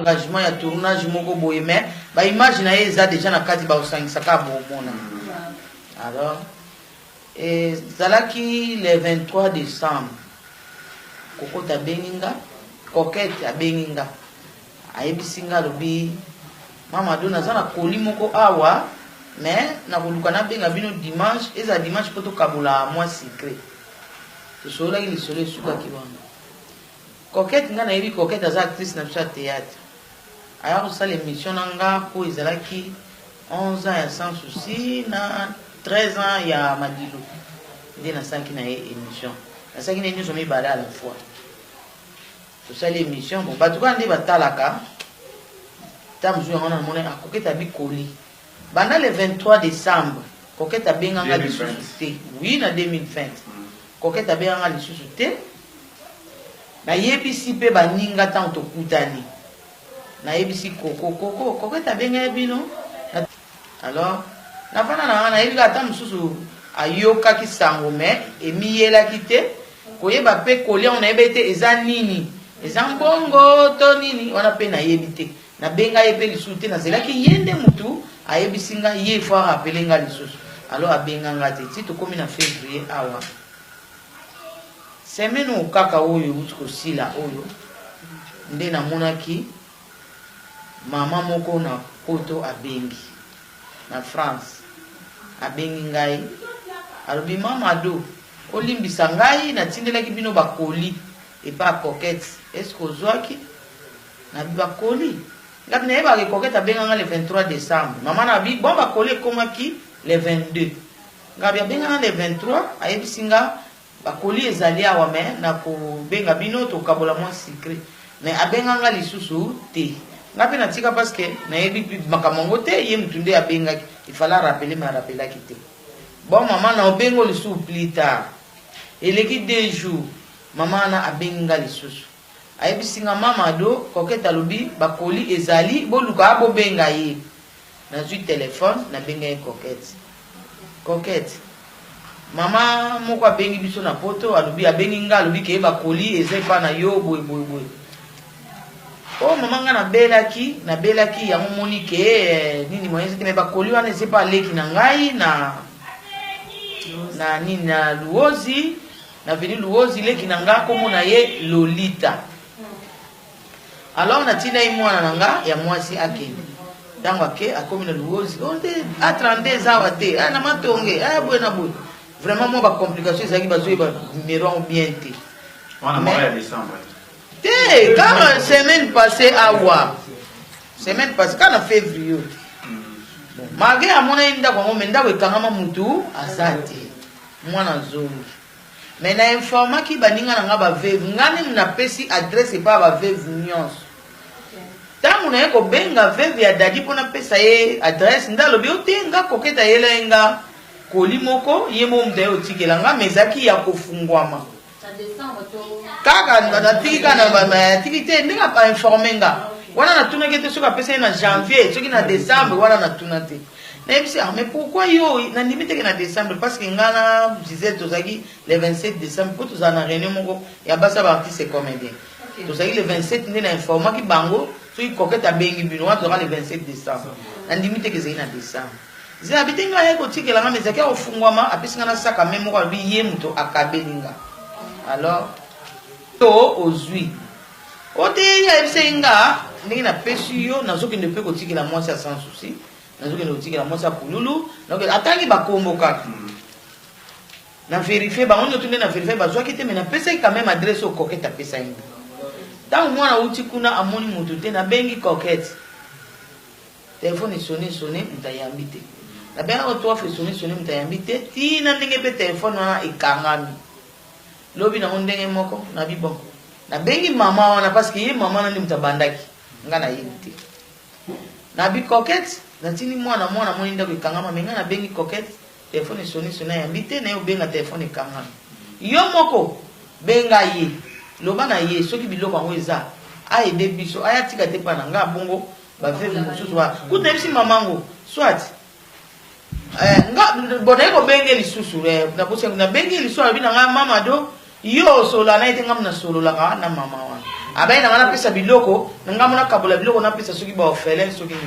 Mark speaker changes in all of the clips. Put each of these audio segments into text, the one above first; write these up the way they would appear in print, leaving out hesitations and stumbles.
Speaker 1: engagement ya tournage moko boye mais ba image na ye eza déjà na kati ba osangisaka bomona. Alors et zalaki le 23 décembre kokota beninga coquette a beninga ayebisinga lobi mama do naza na koli moko awa mais na koluka na benga bino dimanche eza dimanche poto kabula moi secret to sola ki lisolo suka ki bana coquette nga na yebi coquette aza actrice na biso ya théâtre aya kosala émission na nga po ezalaki 11 ans ya sans souci na 13 ans ya madilo nde nasalaki na ye émission nasalaki na ye nyonso mibale à la fois tosali émission bon bato kaka nde batalaka ta mosu yango na mona coquette abi koli banda le 23 décembre coquette abenganga lisusu te oui na 2020 coquette abenganga lisusu te nayebisi mpe baninga ntango tokutani nayebisi koko coquette abengai bino alors nafana na nga nayebi kaka ata mosusu ayokaki sango me emiyelaki te koyeba mpe kolia ngo nayebi ete eza nini eza mbongo to nini wana mpe nayebi te nabenga ye mpe lisusu te nazelaki ye nde motu ayebisi nga ye fo arapele nga lisusu alors abenga nga te ti tokomi na février awa semaine oyo kaka oyo euti kosila oyo nde namonaki mama moko na poto abengi na France abengi ngai alobi mama do olimbisa ngai natindelaki bino bakoli epa coquette est-ce que ozwaki nabi bakoli ngapi nayebaki coquette abenganga le 23 décembre mama nabi bon bakoli ekomaki le 22 ngabi abenganga le 23 ayebisi nga bakoli ezali awa me na kobenga bino tokabola mwa secret mais abenganga lisusu te ngapi natika parce que nayebi makambo ngo te ye mutu nde abengaki il fallait rappeler mais rappelaki te bon maman na obengo lisusu plus tard eleki 2 jours maman na abenga lisusu ayebisinga mama do coquette alobi bakoli ezali boluka abobenga ye nazwi téléphone nabenga ye coquette mama moko abengi biso na poto alobi abengi nga alobi ke bakoli eza epa na yo boye oh mama nga nabelaki yango moni ke nini moyenze te me bakoli wana eza epa aleki na ngai na nini na luozi na veni luozi leki na nga komona ye Lolita alors natina ye mwana na nga ya mwasi akende ntango ake akomi na luozi onde a 32 awa te na matonge boye na boye vraiment mwa bacomplication ezalaki bazoyeba numero bien te te kaka semaine passée awa semaine passée kaka na février malgré amona ye ndako yango me ndako ekangama mutu aza te mwana zongi me na informaki baninga na nga baveve ngani napesi adresse epa baveve nyonso ntango naye kobenga veve ya dadi mpona pesa ye adresse nde alobi ote nga koketa yela ye nga koli moko ye mo mutu aye otikela nga me ezalaki ya kofungwama kaka natiki kaka natiki te ndenge apainforme nga wana natunaki te soki apesa ye na janvier soki na décembre wana natuna te nayebisi mais pourquoi yo nandimi teke na décembre parce que nga na Gisèle tozalaki le 27 décembre mpo tozala na réunion moko ya basa baartiste comédien tozalaki le 27 nde na informaki bango soki coquette abengi bino wana tozalaka le 27 décembre nandimi teke ezali na décembre zela bite nga ye kotikelanga mais ezalaki akofungwama apesinga na saka me moko alobi ye moto akabelinga alors to ozwi ote yayebisai nga ndenge napesi yo nazokende mpe kotikela mwasi ya sans souci nazokende kotikela mwasi ya kululu atangi bakombo kaka na vérifie bango nyoto nde na vérifie bazwaki te me napesaki quand même adresse oyo coquette apesai nga ntango mwana uti kuna amoni moto te nabengi coquette telefone esone moto ayambi te nabengaka 3 fois esone moto ayambi te tina ndenge mpe telefone wana ekangami lobi nango ndenge moko nabi bon nabengi mama wana parce que ye mama wana nde moto abandaki nga nayebi te nabi coquette natini mwana moni ndako ekangama me nga nabengi coquette telefone esone ayambi te naye obenga telefone ekangami yo moko benga ye loba na ye soki biloko yango eza ayede biso aya tika te mpa na nga bongo baveve mosusu wana kutu nayebisi mamango swat nga bonaye kobenge lisusu nabengi lisusu alobi na nga mama do yo solo na ite ngam na solo la ka na mama wana abai na ngana pesa biloko ngam na kabola biloko na pesa soki ba ofele soki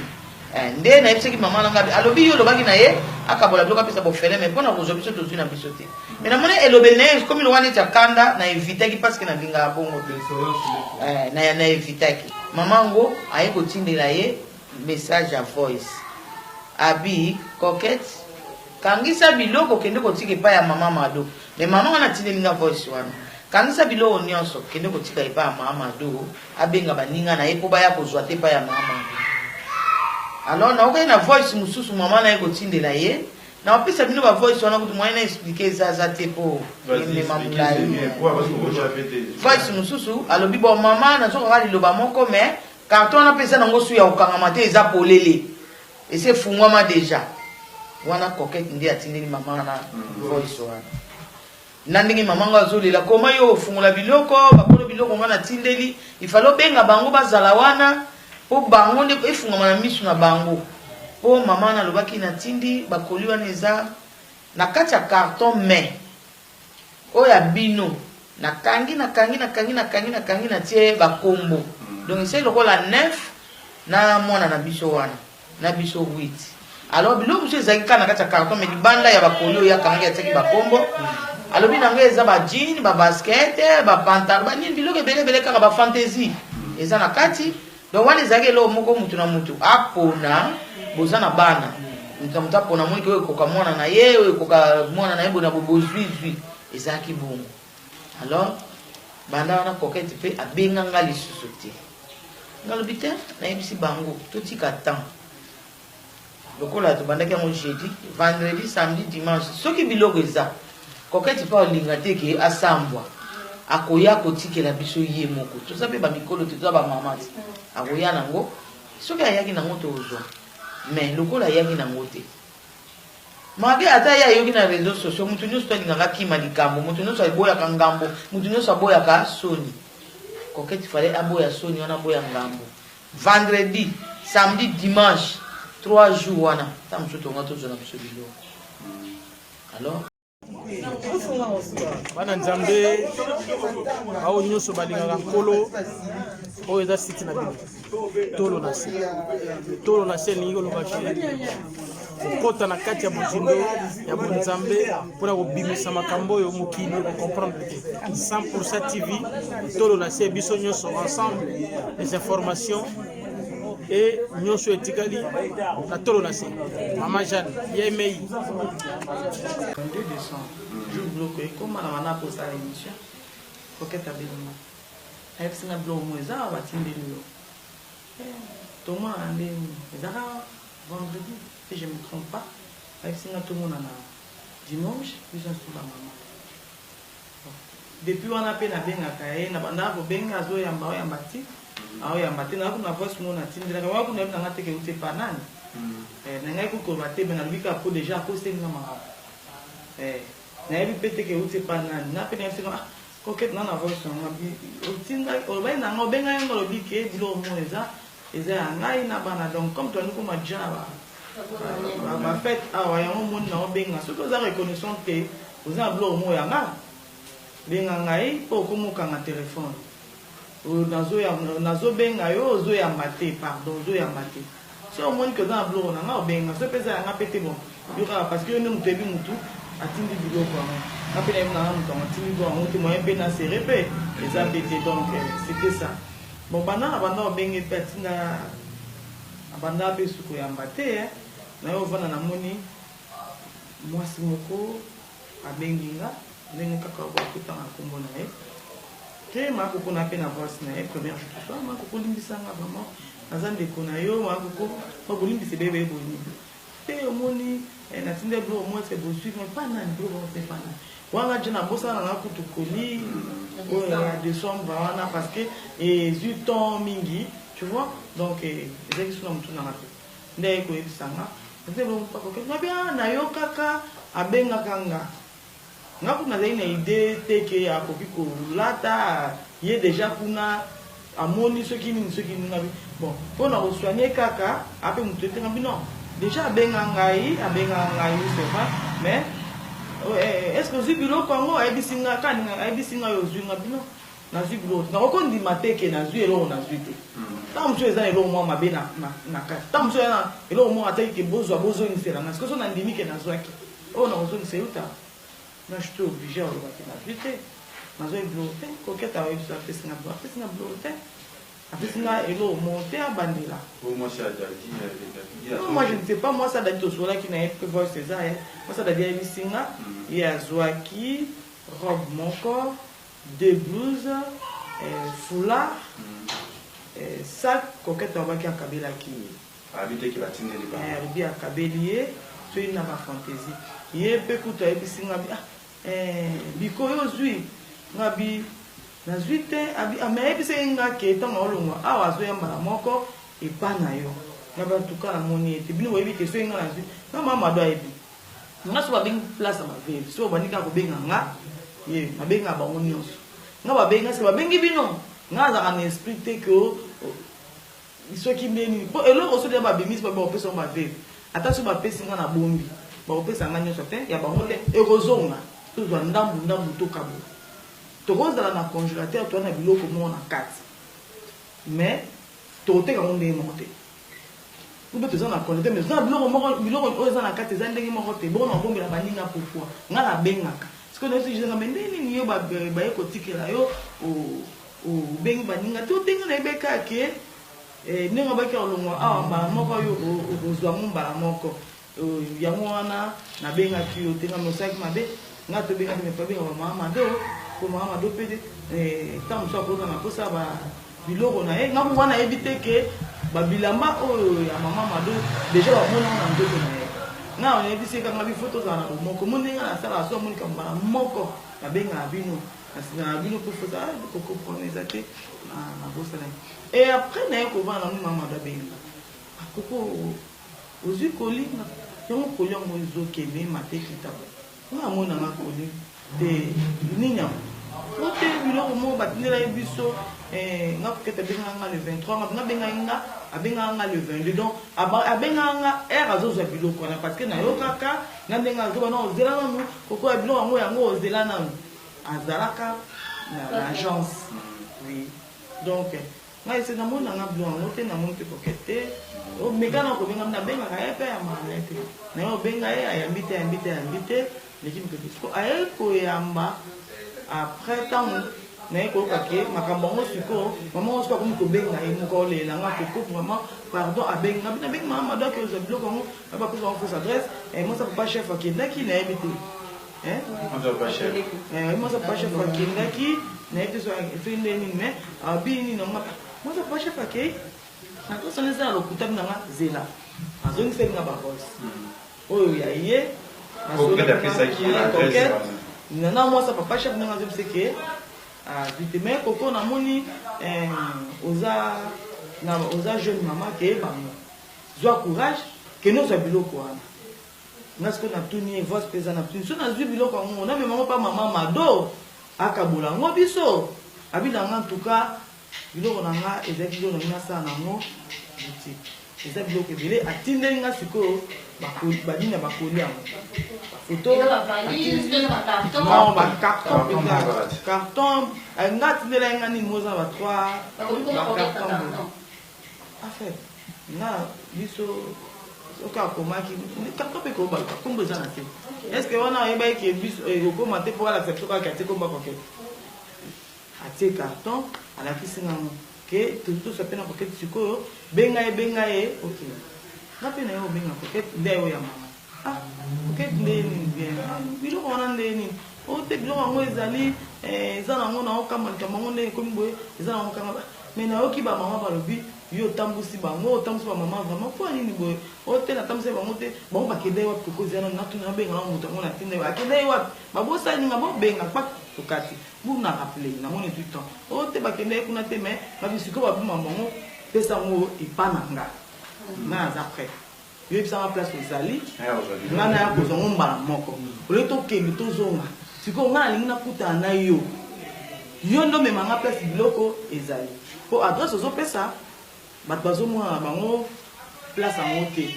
Speaker 1: nde na yebisaki mama na ngabi alobi yo lobaki na ye akabola biloko apesa bofele mais mpona kozwa biso tozwi na biso te mais namoni elobeli na ye komi loka neti akanda na evitaki parce que nalingaka bongo te na evitaki mama ngo aye kotindela ye message ya voice abi coquette kangisa biloko kende kotika epai ya mama mado mais mama wana atindelinga voice wana kangisa biloko nyonso kende kotika epai ya mama mado abenga baninga na ye mpo baya kozwa te epai ya mama mado. Alors na okai na voice mususu mama na ye kotindela ye na opesa bino ba voice wana kuti mwana expliquer zaza te po mema mulai voice mususu alobi bo mama na soka kali loba moko mais carton na pesa nango su ya okangama te eza polele ese fungwama deja wana coquette ndi atindeli mama na voice wana na ndenge mama ngo azolela koma yo fungula biloko bakolo biloko ngana tindeli ifalo benga bango bazala wana po bango nde efungama na misu na bango po mama na lobaki na tindi bakoli wana eza na kati ya carton mais oya bino nakangi na tie bakombo donc c'est lokola 9 na mwana na biso wana na biso 8 alors biloko biso ezalaki kaka na kati ya carton mais libanda ya bakoli oyo akangi atiaki bakombo alobi nango eza ba jean ba basket ba pantalon banini biloko ebele kaka ba fantaisie eza na kati donc wana ezalaki eloko moko mutu na mutu apona boza na bana mutu apona moni ke oyo ekoka mwana na ye oyo ekoka mwana na ye bona bozwi ezalaki bongo alors banda wana coquette mpe abenganga lisusu te ngalobi te nayebisi bango totika temps lokola tobandaki yango jeudi vendredi samedi dimanche soki biloko eza coquette mpe olinga te ke asambwa akoya kotikela biso ye moko toza mpe bamikolo te toza bamama te akoya nango soki ayaki nango tozwa mais lokola ayaki nango te mage ata ye ayoki na réseaux sociaux mutu nyonso to alingaka kima likambo mutu nyonso aboyaka ngambo mutu nyonso aboyaka soni coquette fallait aboya soni wana aboya ngambo vendredi samedi dimanche 3 jours wana ta mosusu tonga tozwa na biso biloko alors
Speaker 2: bana nzambe bao nyonso balingaka nkolo oyo eza siti na bino tolo na se elingi kolobaki kokota na kati ya bozindo ya bonzambe mpona kobimisa makambo oyo mokili okomprendre te 100% tv tolo na se biso nyonso ensemble les informations et nyonso etikali na tolo na se mama Jeanne yemei
Speaker 1: 2 décembre jour bloqué ekoma na wana posala émission coquette abelama ayebisinga biloko mo eza batindeli yo tomona ndenge ezaka vendredi si je me trompe pas ayebisinga tomona na dimanche biso nsusu bamama depuis wana mpe nabengaka ye na bandaka kobenga azoyamba oyamba ti aoyamba te nakuna voice mo natindelaka wakuna yebi nanga teke ute pa nani nangai kokoloba te me nalobi kaka po déjà akosenga marapo nayebi mpe teke ute pa nani na mpe nayebisinga coquette na voice yango otinda olobai nanga obenga yango olobi ke biloko mo eza ya ngai na bana donc comme toani koma dia bafete awa yango moni na obenga soki oza reconnaissant te oza na biloko mo yanga benga ngai mpo okomokanga telefone nazobenga yo ozoyamba te pardon ozoyamba te so omoni ke oza na biloko nanga obenga so mpe eza yanga mpe te bon yokaka parce que yo nde moto yebi motu atindi biloko yango nga mpe nayebi nanga moto yango atindi biloko yango te moyen mpe na sere mpe eza mpe te donc c'était ça bon banda na banda obenge mpe atinda abanda mpe suku yamba te na yo ovanda namoni mwasi moko abengi nga ndenge kaka bakutanga nkombo na ye te makoko na mpe na voice na ye première jour soir makoko limbisanga vraiment naza ndeko na yo makoko bakolimbisa ebebe eboni te omoni natinde biloko mo ese bosuive pa nani biloko mo te pa nani wana je na bosala nanga kutu koli oyo ya décembre wana parce que ezwi temps mingi tu vois donc ezalaki so na motu nanga te nde aye koyebisanga ate biloko pakoke ngabi na yo kaka abengaka nga nga kuna nazali na idée teke akoki kolata ye déjà kuna amoni soki nini ngabi bon mpona kosoigne kaka ape motu ete ngabi non déjà abenga ngai c'est vrai mais est-ce que ozwi biloko yango ayebisinga kaninga ayebisinga yo ozwinga bino nazwi biloko nakokondima te ke nazwi eloko nazwi te ntango mosusu eza na eloko mwa mabe na kati ntango mosusu eza na eloko moko ataki ke bozongiselanga sikoso nandimi ke nazwaki oyo nakozongisa euta na je suis obligé aloba ke nazwi te nazwi biloko te koketa ayebiso apesinga biloko te apesinga eloko moko te abandela. Moi je ne sais pas, moi ça dadi tosolaki na ye prévoir César moi ça dadi ayebisinga ye azwaki robe moko 2 blouses foulard sac koketa abaki akabelaki ye akabeli ye soki na bafantaisie ye mpe kutu ayebisinga biko oyo ozwi ngabi nazwi te me ayebisaki nga ke ntango aolongwa awa azoyambala moko epa na yo nga batuka namoni ete bino boyebi ke soki nga nazwi nga mamado ayebi nga so babengi place ya baveli so babandi kaka kobenga nga ye babenga bango nyonso nga babenga se babengi bino nga azalaka na esprit te ke soki ndeni mpo eloko so dia babimisi bakopesa ngo baveli ata so bapesi nga na bombi bakopesa nga nyonso te ya bango te ekozonga tozwa ndambu tokabo tokozala na congélateur toza na biloko moko na kati mais tokoteka ngo ndenge moko te ube toza na congélateur mais toza na biloko oyo eza na kati eza ndenge moko te bongo na bombela baninga pofwa nga nabengaka sikoyo nayosoizenga me ndenge nini yo baye kotikela yo obengi baninga te ndenge nayebeka ke ndenge abaki olongwa awa mbala moko oyo okozwango mbala moko yango wana nabengaki yo te nga mosalaki mabe nga tobengaki me tobenga bamama mado po mama mado mpe ntango mosu akoza na posa biloko na ye nga mo wana ayebi te ke babilamba oyo ya mama mado deja bamonango na nzoto na ye nga oyebisi kanga bifo tozala na bomoko mo ndenge nasala so amonika mbala moko nabengaka bino na bino mpo fosa kokomprendre eza te na bosala ye et après naye kovana na mama mado abenga koko ozwi kolinga yango koli yango ezokende mate kitabo nga amonanga koli te nini yango ote biloko moko batindela ye biso nga koketa abengaka nga le 23 nga abengaka nga le 22 donc abengaka nga ere azozwa biloko wana parce que nayokaka nga ndenge azoba na ozela nanu kokoya biloko yango ozela nanu azalaka na agence oui donc nga ese namonanga biloko yango te namoni mpe kokete omeka na kobenga nabengaka ye mpe ayambaka ye te naye obenga ye ayambi te leki mikebisiko aye koyamba après ntango naye koyoka ke makambo yango sikoyo mama ngo siko akomi kobenga ye moko olela nga koko vraiment pardon abenga nabengi mama mado ake ozwa biloko yango abapesa yango fausse adresse mosa papa chef akendaki nayebi te mosa papa chef akendaki nayebi te soki nde nini mais abi nini nga mosa papa chef akei nakosana eza na lokuta binanga zela azongisaki nga barosi oyo ya ye nana mwasa papa chef ndenge azobise ke vite mais koko namoni oza jeune mama ke bango zwa courage ke nozwa biloko wana nga sikoyo natuni ye voice mpe eza na tuni so nazwi biloko yango namemango mpa mama mado akabola yango biso abinanga ntuka biloko na nga ezalaki biloko nangi nasala nango boutique eza biloko ebele atindeli nga sikoyo banini ya bakoli yango bacarton nga atindela nga nini moza na bacarton afet nga biso soki akomaki carton mpe kobaka kombo eza na te estce wana oyebaki biso okoma te mpo alakisa biso kaka atie komba koke atie carton alakisi ngango ke tosa mpe na kokete sikoyo benga ye ok nga mpe na ye obenga kokete nde oyo ya mama kokete nde nini bien biloko wana nde nini ote biloko yango ezali eza nango na okambalika bango nde ekomi boye eza nango kanga me nayoki bamama balobi yo otambusi bango otambusi bamama vraiment mpo nini boye ote natambusi bango te bango bakende ye wapi kokozana natuni nabenga na moto yango natinda ye akende ye wapi babosaninga bobenga kpak tokati buna rappele namoni du temps ote bakende ye kuna te mais babisiko babima bango pesa yango epa na nga nga aza prêt yoyebisanga place ezali nga naya kozongo mbala moko oleki tokende tozonga sikoyo nga nalingi nakutana na yo ndo memanga place biloko ezali po adresse ozopesa bato bazomona na bango place yango te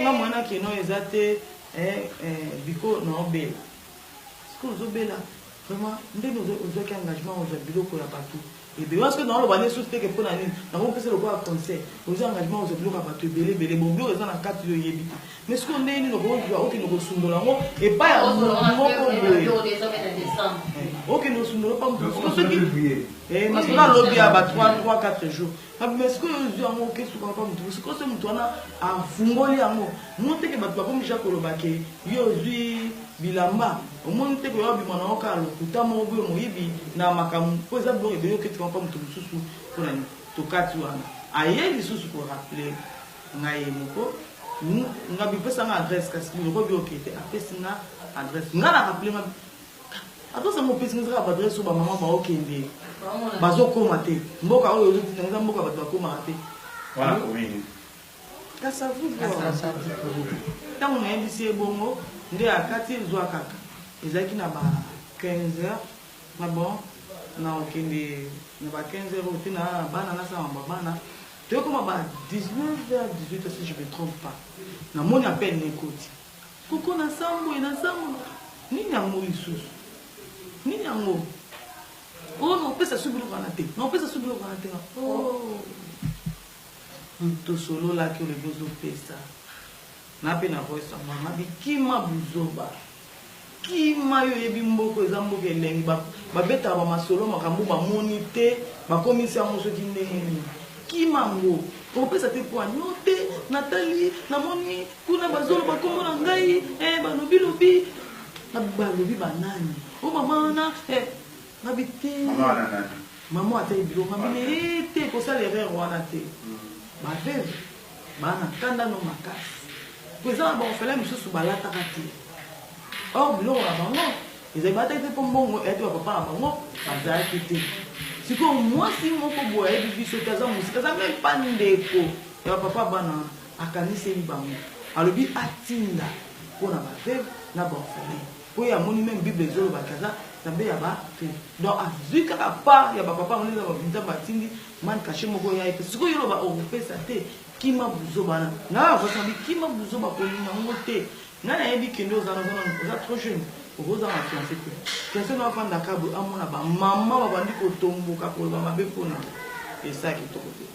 Speaker 1: nga mwana keno eza te biko na obela que vous avez là vraiment ndé nous autres engagement aux biloko ya bateau et bien parce que dans le balai sous que pour l'année nous avons fait le quoi conseil aux engagements aux biloko ya bateau belé bon bio dans la carte de yebi mais ce qu'on est nous nous sundola et pas ok nous sundola pas parce que et parce que là lobby à 3-4 jours mais ce que nous avons que ce qu'on pas ce que c'est mutwana a fungoli yango monte que bato comme Jacques Olobake yo zui bilamba au moins te ko yabi mwana oka lokuta mo bo moyibi na makamu ko za bo ebelo ke tu pas mutu susu pour la to kati wana aye lisusu ko rappeler ngai moko ngabi pesa nga adresse kasi ko bi okete apesi nga adresse nga na rappeler nga ato mo pesi nga adresse so ba mama ba okende bazo koma te mboka oyo yo tinga mboka bato bakoma te
Speaker 3: voilà oui
Speaker 1: kasa vous tant on a ici bongo nde akati zwa kaka ezaki na ba 15h na bon na okende na ba 15h otina bana na sama bana to koma ba 19h 18h si je me trompe pas na moni appel nekoti koko na sambo nini yango lisusu nini yango oh non pesa subilo kana te oh to solo la que le bozo pesa na pe na voice mama bikima buzoba kima yo yebi mboko eza mboka elengi babeta ba masolo makambo ba monite ba komisa mo soki ndenge kima ngo ko pesa te po anyote Nathalie na moni kuna bazolo ba kombo na ngai ba lobi na ba lobi banani o mama na na bité maman ata ebilo mama te ko sala erreur wana te ba veve bana kanda no makasi Présent bon fallait monsieur Soubalata kati. Or bilo na bango. Ils avaient battu pour mbongo et toi papa na bango, bazali kiti. Siko moi si moko boye bibi so kaza musika za même pas ndeko. Ya papa bana akanisi ni bango. Alobi atinda pona ba veve na bon fallait. Po ya moni même bible zolo ba kaza tambe ya ba te. Donc azuka pa ya ba papa on les a vinta batindi man caché moko ya ete. Siko yolo ba opesa te. Kima buzobana na vasambi kima buzoba kolinga ngote na na yebi kendo za na za trop jeune oza na fiancé te fiancé na fanda kabu amona ba mama ba bandi ko tomboka ko ba mabe pona et ça qui to côté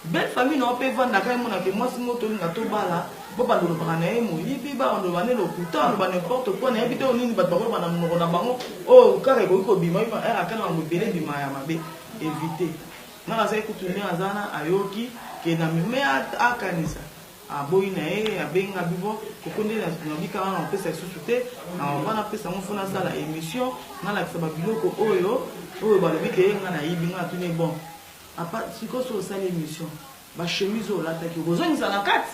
Speaker 1: belle famille na pe vanda kai mona ke mwasi moto nga to bala bo ba ndolo bana e mo yibi ba ndo bane lo kuta ndo ba n'importe quoi na yebi to nini ba ba na mnoko na bango oh kare ko bima ima akana ngo bele bima ya mabe éviter na za ekutumia azana ayoki que na mimea akanisa aboyi na ye abenga bibo kokonde na bika wana pesa susute na wana pesa mfuna sala émission na la kisaba biloko oyo balobi ke nga na yibi nga tuni bon apa siko so sala émission ba chemise o la taki ozongisa na kati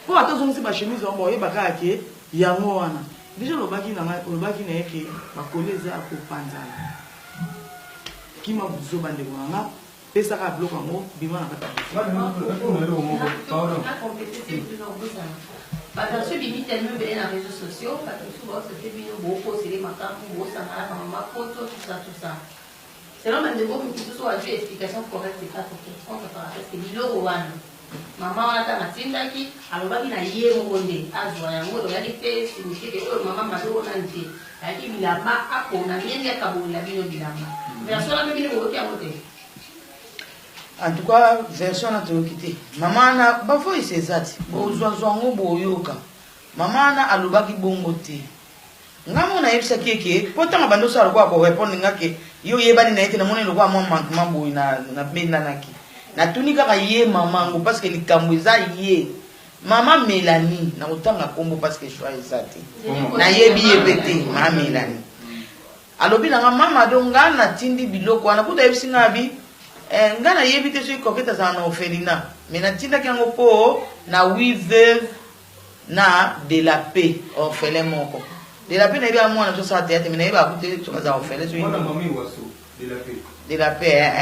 Speaker 1: po atozongisa ba chemise o boye baka ke yango wana déjà lobaki na yeke ba koleza ko panzala kima buzo bande nganga pesa ka bloc ngo bima na kata
Speaker 4: parce que bibi tellement bien dans les réseaux sociaux parce que souvent c'était bien beaucoup c'est les matins pour ça na ma photo tout ça c'est là même de beaucoup qui soit une explication correcte c'est pas pour qu'on parce que biloko wana mama wana ta matindaki alobaki na ye mokonde azwa yango to yaki pe signifié que mama madoko na nti yaki bilamba akona ndenge akabola bino bilamba mais ça là bino ko kia mote.
Speaker 1: En tout cas, version na tokité. Maman na ba foi sezati. Bo zwango boyoka. Maman na alobaki bongo te. Ngamo na yebisa keke, potanga bando sa lokwa ko répondre ngake. Yo yebani na ete na mona lokwa mo manquement boy na benda naki. Na tunika ka ye maman ngo parce que likambo eza ye. Maman Mélanie na otanga kombo parce que choix ezati. Na yebi yebete maman Mélanie. Alobi na mama donga na tindi biloko na kuda yebisinga bi ngana yebite so koketa za na ofelina mais na tinda kango po na 8 veuve na de la paix orphelin moko de la paix na bia mwana so sa tete mais na ba kute so za orphelin so
Speaker 3: mwana mami waso
Speaker 1: de la paix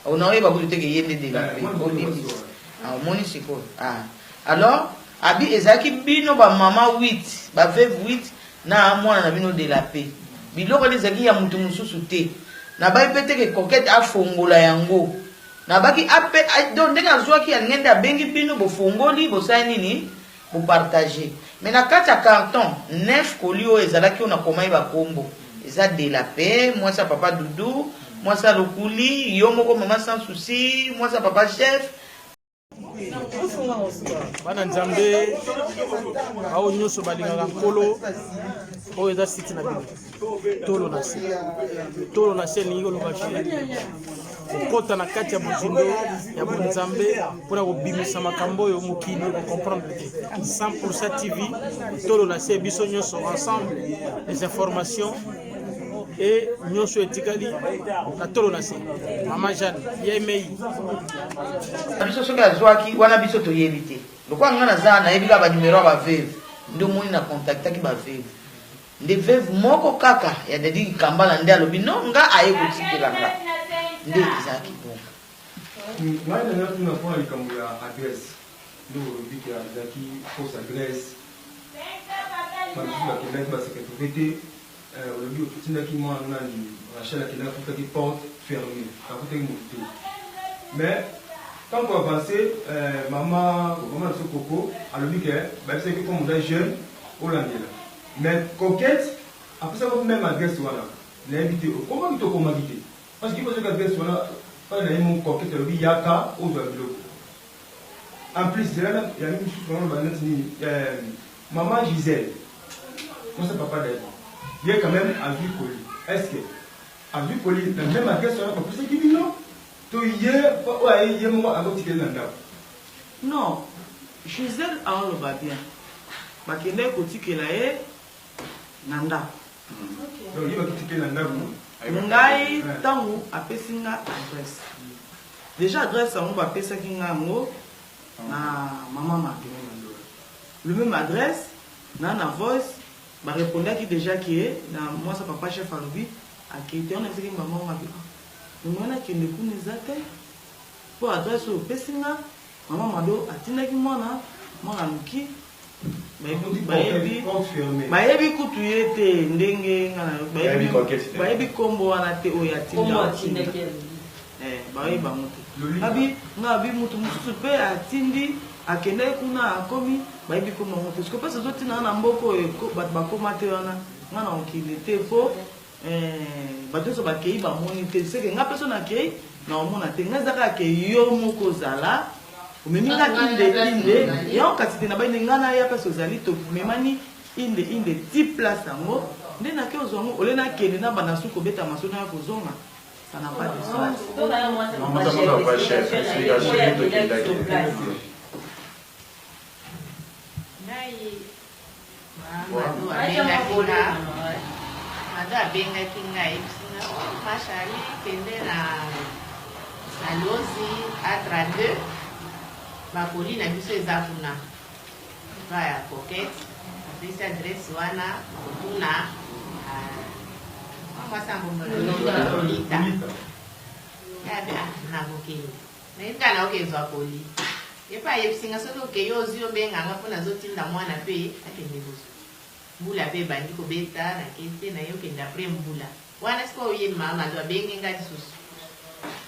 Speaker 1: on aurait pas kute ke yende de la paix moni siko alors abi ezaki bino ba mama 8 ba veuve 8 na mwana na bino de la paix biloko ezaki ya mutu mususu te na bai pete ke coquette afongola yango na baki ape donc ndenge azwaki ya ngende abengi bino bofongoli bosai nini pour partager. Mais na kati ya carton 9 colis oyo ezalaki on a komai ba kombo. Eza de la paix, moi ça papa Doudou, moi ça Lokuli, yo moko maman sans souci, moi ça papa chef.
Speaker 2: Bana Nzambe ao nyonso balingaka nkolo oyo eza site na bino tolo na se elingi koloba kokota na kati ya bozindo ya bonzambe mpona kobimisa makambo oyo mokili okomprendre te 100% TV tolo na se biso nyonso ensemble les informations et nyonso etikali na tolo na se mama Jeanne ya emei
Speaker 1: biso soki azwaki wana biso toyebi te lokwa nga naza nayebi kaka banumero ya baveve nde omoni na contactaki baveve nde veve moko kaka ya dedi kambala nde alobi no nga aye kotikela nga nde ezalaki bonga
Speaker 3: ngai nanga tuna mpona likambo ya adresse nde olobi ke azalaki fausse adresse babisu bakendaki basekretare te olobi otindaki mwana nani rachel akendaki afutaki porte fermée afutaki motu te mais tant qu'on avancé maman biso Coco alobi ke babisaki comme oza jeune olandela mais coquette apesaka même adresse wana nayebi te okomaki te okomaki te parce que ipozaki adresse wana mpana naye mo coquette alobi yaka ozwa biloko en plus zela ya misusu wana loba neti nini maman Gisèle mosa papa daye ye quand même azwi koli est ce que azwi koli na même adresse wana bapesaki bino to ye moko akotikeli na ndako
Speaker 5: non Gisèle aoloba bien bakende kotikela ye na ndako
Speaker 3: donc ye bakitikeli na ndako
Speaker 5: ngai ntango apesi nga adresse déjà adresse yango bapesaki nga yango na mama Martine le même adresse na voice barépondaki déjà ke na mwasa papa chef alobi akete on ezaki mama mabi mwana kende kuna eza te po adresse oyo opesi nga mama mado atindaki mwana moki bayebi kutu ye te ndenge bayebi kombo wana te oyo atinda bayebi bango te nga abi mutu mosusu mpe atindi akendaki kuna akomi bayebi kombo yango te sikope ezotinda na mboka oyo bato bakoma te wana nga na mokili te po bato nyonso bakei bamoni te seke nga mpe so nakei na omona te nga ezaka ke yo moko ozala omemi nga inde yango kasi te na baine nga na ya mpasi ozali tomemani inde ti place yango nde nake ozwa yango ole nakende na banasu kobeta masono ya kozonga ça n'a pas de sens.
Speaker 6: Mado abengaki ngai bisinga mashali kende na lozi A32 bakoli na biso eza kuna ya coquette apesi adresse wana kotuna mwasambomololita yabe nakokende nayebi kaka naokezwa poli epe ayebisinga soki okei ozwi obenganga mpo nazotinda mwana mpe akende boso mbula mpe ebandi kobeta nakete naye okende apres mbula wana sika oye mama ado abengi nga lisusu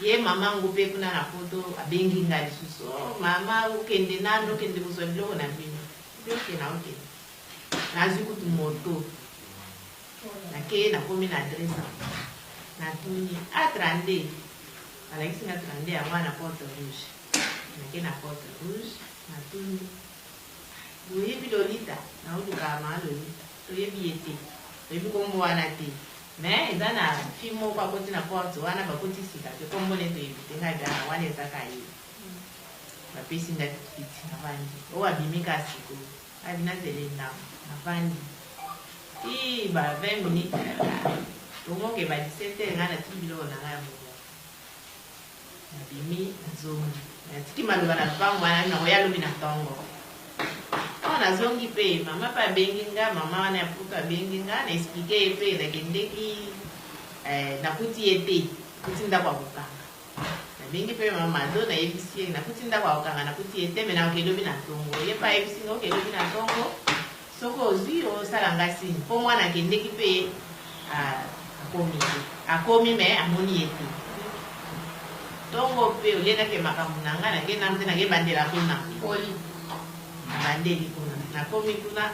Speaker 6: ye mama ngo mpe kuna na foto abengi nga lisusu mama okende nano okende kozwa biloko na bino mpe okena okende nazwi kutu moto nake nakomi na adresse natuni A32 alakisi nga 32 yango na porte rouge nake na porte rouge natuni boyebi lolita naolukaka maa lolita toyebi ye te toyebi kombo wana te mais eza na fi moko akoti na porte wana bakoti sika te kombo ne toyebi te nga bia wana ezaka ye bapesi nga tikiti navandi oyo abimi ka sikoyo abi nazele ndambo navandi ti ba 20 minutes tomoke ba 17h nga natiki biloko na ngai ya mobo nabimi nazongi natiki maloba na lupango wana nango yalobi na ntongo oyo nazongi mpe mama mpe abengi nga mama wana ya putu abengi nga na explike ye mpe nakendeki nakuti ye te kuti ndako ya kokanga nabengi mpe mama ado nayebisi ye nakuti ndako ya kokanga nakuti ye te me naoke elobi na ntongo ye mpe ayebisi nga oke elobi na ntongo soki ozwi osala nga sini mpo mwana akendeki mpe akomi te akomi me amoni ye te ntongo mpe oliendaki makambo na nga nakenda mpe nakebandela kuna bandeli kuna nakomi kuna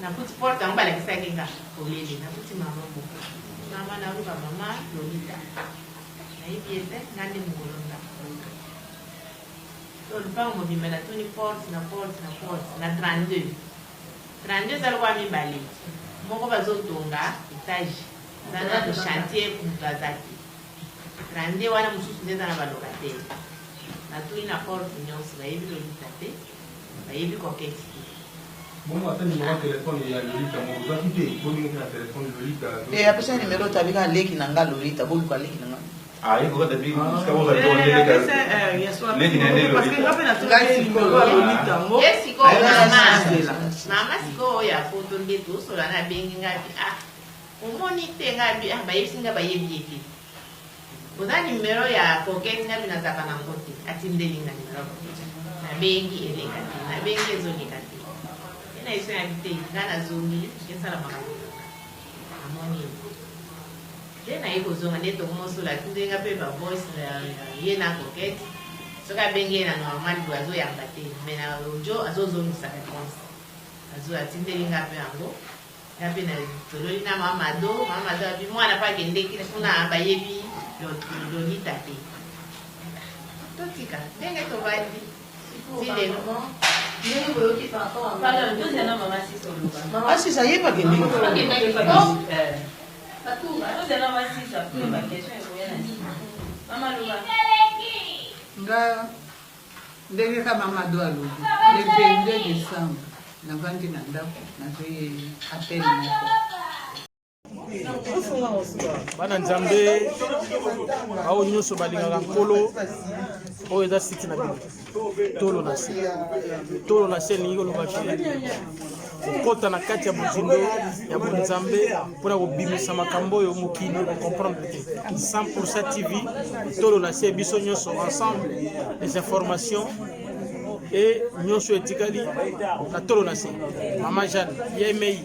Speaker 6: nakuti porte yango balakisaki nga polele nakuti mama moko mama naluka mama Lolita nayebi ete ngande mokolonga to lupango mobimba natuni porte na 32 ezali kwa mibale moko bazotonga etage zana to chantier mutu aza te 32 wana mosusu nde eza na balocataire natuni na porte nyonso bayebi Lolita te bayebi koketi te
Speaker 3: Bon, attends, numéro de téléphone, il y a Lolita. Mon gars, qui est connu avec un téléphone Lolita.
Speaker 1: Et après ça, numéro, tu as vu qu'un leki nanga Lolita, bon, quoi, leki nanga.
Speaker 7: Ah, il faut que tu aies vu, parce que vous avez tourné les gars. Les dîners
Speaker 5: parce que ngapi natunaki numéro ya Lolita ngo
Speaker 6: ye siko mama siko oyo ya foto nde tosola na bengi ngapi omoni te ngapi bayebisi nga bayebi ete oza numero ya koketi ngapi nazaka nango te atindeli nga numero nabengi eleka te nabengi ezoleka te ena eso yabi te nga nazongi esala makambo amoni nde naye kozonga nde tokomosola tindenga mpe bavoice ye na koketi soki abengi ye na normal bo azoyamba te mais na audio azozongisa réponse atindeli nga mpe yango nga mpe na tololi na mamado abi mwana mpe akendeki kuna bayebi Lolita te totika ndenge tobandi tilelo
Speaker 1: Ah, si, ça y est, pas gagné.
Speaker 8: Nga ndenge kama mama do alobi le 22 décembre navandi na ndako nazwi appel moko
Speaker 2: bana nzambe bao nyonso balingaka nkolo oyo eza siti na bino tolo na se elingi koloba ke kokota na kati ya bozindo ya bonzambe mpona kobimisa makambo oyo mokili okomprendre te 100% TV tolo na se biso nyonso ensemble les informations et nyonso etikali na tolo na se mama Jeanne yemei